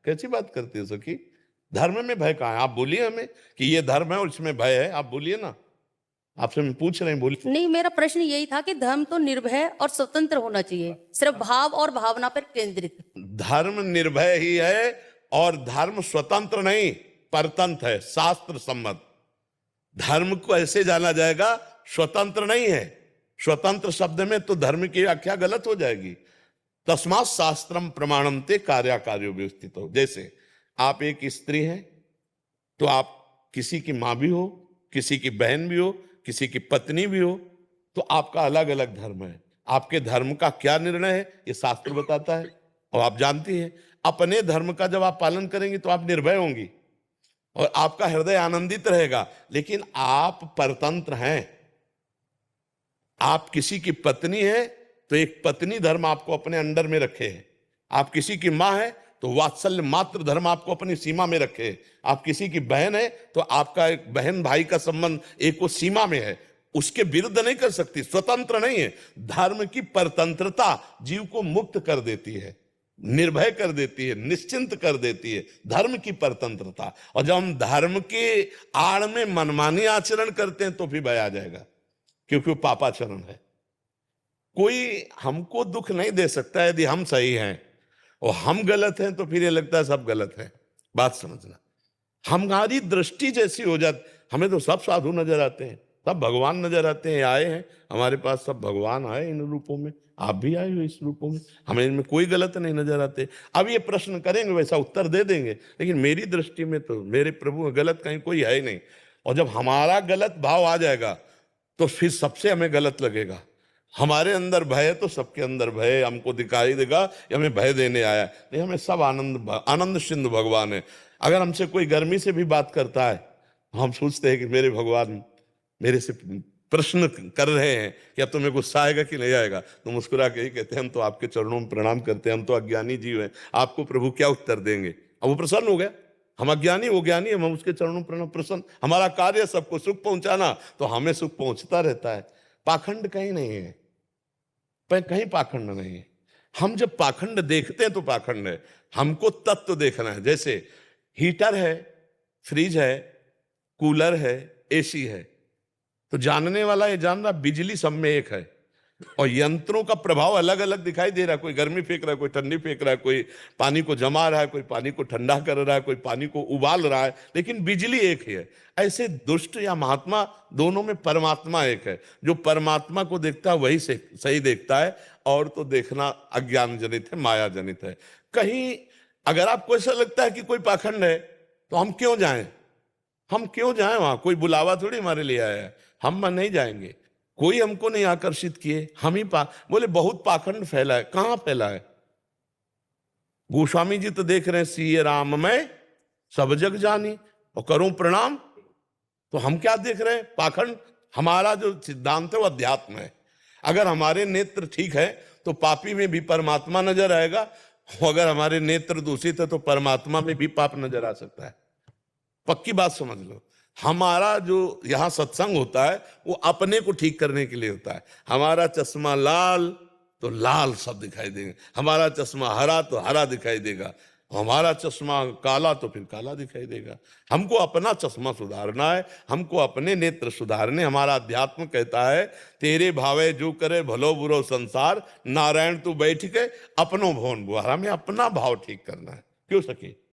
कैसी बात करती है सखी? धर्म में भय कहाँ है? आप बोलिए हमें कि ये धर्म है और इसमें भय है, आप बोलिए ना। आपसे मैं पूछ रहे हैं, बोलिए। नहीं, मेरा प्रश्न यही था कि धर्म तो निर्भय और स्वतंत्र होना चाहिए, सिर्फ भाव और भावना पर केंद्रित। धर्म निर्भय ही है और धर्म स्वतंत्र नहीं, परतंत्र है, शास्त्र सम्मत। धर्म को ऐसे जाना जाएगा, स्वतंत्र नहीं है। स्वतंत्र शब्द में तो धर्म की व्याख्या गलत हो जाएगी। तस्मात् शास्त्रम प्रमाणम ते कार्याकार्यो व्यवस्थित हो। जैसे आप एक स्त्री हैं तो आप किसी की मां भी हो, किसी की बहन भी हो, किसी की पत्नी भी हो, तो आपका अलग अलग धर्म है। आपके धर्म का क्या निर्णय है ये शास्त्र बताता है और आप जानती हैं। अपने धर्म का जब आप पालन करेंगी तो आप निर्भय होंगी और आपका हृदय आनंदित रहेगा। लेकिन आप परतंत्र हैं। आप किसी की पत्नी है तो एक पत्नी धर्म आपको अपने अंडर में रखे है। आप किसी की मां है तो वात्सल्य मात्र धर्म आपको अपनी सीमा में रखे। आप किसी की बहन है तो आपका एक बहन भाई का संबंध एक वो सीमा में है, उसके विरुद्ध नहीं कर सकती, स्वतंत्र नहीं है। धर्म की परतंत्रता जीव को मुक्त कर देती है, निर्भय कर देती है, निश्चिंत कर देती है, धर्म की परतंत्रता। और जब हम धर्म के आड़ में मनमानी आचरण करते हैं तो फिर भय आ जाएगा, क्योंकि वो पापाचरण है। कोई हमको दुख नहीं दे सकता यदि हम सही हैं और हम गलत हैं तो फिर ये लगता है सब गलत है। बात समझना, हमारी दृष्टि जैसी हो जाती, हमें तो सब साधु नजर आते हैं, सब भगवान नजर आते हैं, आए हैं हमारे पास सब भगवान आए इन रूपों में, आप भी आए हो इस रूपों में, हमें इनमें कोई गलत नहीं नजर आते। अब ये प्रश्न करेंगे वैसा उत्तर दे देंगे, लेकिन मेरी दृष्टि में तो मेरे प्रभु गलत कहीं कोई है ही नहीं। और जब हमारा गलत भाव आ जाएगा तो फिर सबसे हमें गलत लगेगा। हमारे अंदर भय है तो सबके अंदर भय हमको दिखाई देगा, ये हमें भय देने आया नहीं। हमें सब आनंद सिंधु भगवान है। अगर हमसे कोई गर्मी से भी बात करता है हम सोचते हैं कि मेरे भगवान मेरे से प्रश्न कर रहे हैं कि अब तुम्हें गुस्सा आएगा कि नहीं आएगा। तो मुस्कुरा के ही कहते हैं हम तो आपके चरणों में प्रणाम करते हैं, हम तो अज्ञानी जीव हैं, आपको प्रभु क्या उत्तर देंगे। अब वो प्रसन्न हो गया, हम अज्ञानी वो ज्ञानी, हम उसके चरणों प्रणाम प्रसन्न। हमारा कार्य सबको सुख पहुंचाना, तो हमें सुख पहुंचता रहता है। पाखंड कहीं नहीं है, कहीं पाखंड नहीं है। हम जब पाखंड देखते हैं तो पाखंड है, हमको तत्व देखना है। जैसे हीटर है, फ्रिज है, कूलर है, एसी है, तो जानने वाला ये जान रहा बिजली सब में एक है और यंत्रों का प्रभाव अलग अलग दिखाई दे रहा है। कोई गर्मी फेंक रहा है, कोई ठंडी फेंक रहा है, कोई पानी को जमा रहा है, कोई पानी को ठंडा कर रहा है, कोई पानी को उबाल रहा है, लेकिन बिजली एक ही है। ऐसे दुष्ट या महात्मा दोनों में परमात्मा एक है। जो परमात्मा को देखता है वही सही देखता है, और तो देखना अज्ञान जनित है, माया जनित है। कहीं अगर आपको ऐसा लगता है कि कोई पाखंड है तो हम क्यों जाएं, हम क्यों जाएं वहां? कोई बुलावा थोड़ी हमारे लिए आया है, हम नहीं जाएंगे। कोई हमको नहीं आकर्षित किए, हम ही बोले बहुत पाखंड फैला है। कहां फैला है? गोस्वामी जी तो देख रहे हैं सीए राम में सब जग जानी और करूं प्रणाम, तो हम क्या देख रहे हैं? पाखंड। हमारा जो सिद्धांत है वो अध्यात्म है। अगर हमारे नेत्र ठीक है तो पापी में भी परमात्मा नजर आएगा, अगर हमारे नेत्र दूषित है तो परमात्मा में भी पाप नजर आ सकता है। पक्की बात समझ लो। हमारा जो यहाँ सत्संग होता है वो अपने को ठीक करने के लिए होता है। हमारा चश्मा लाल तो लाल सब दिखाई देंगे, हमारा चश्मा हरा तो हरा दिखाई देगा, हमारा चश्मा काला तो फिर काला दिखाई देगा। हमको अपना चश्मा सुधारना है, हमको अपने नेत्र सुधारने। हमारा अध्यात्म कहता है तेरे भावे जो करे भलो बुरो संसार, नारायण तू बैठ के अपनो भवन बुहारा। में अपना भाव ठीक करना है। क्यों सके?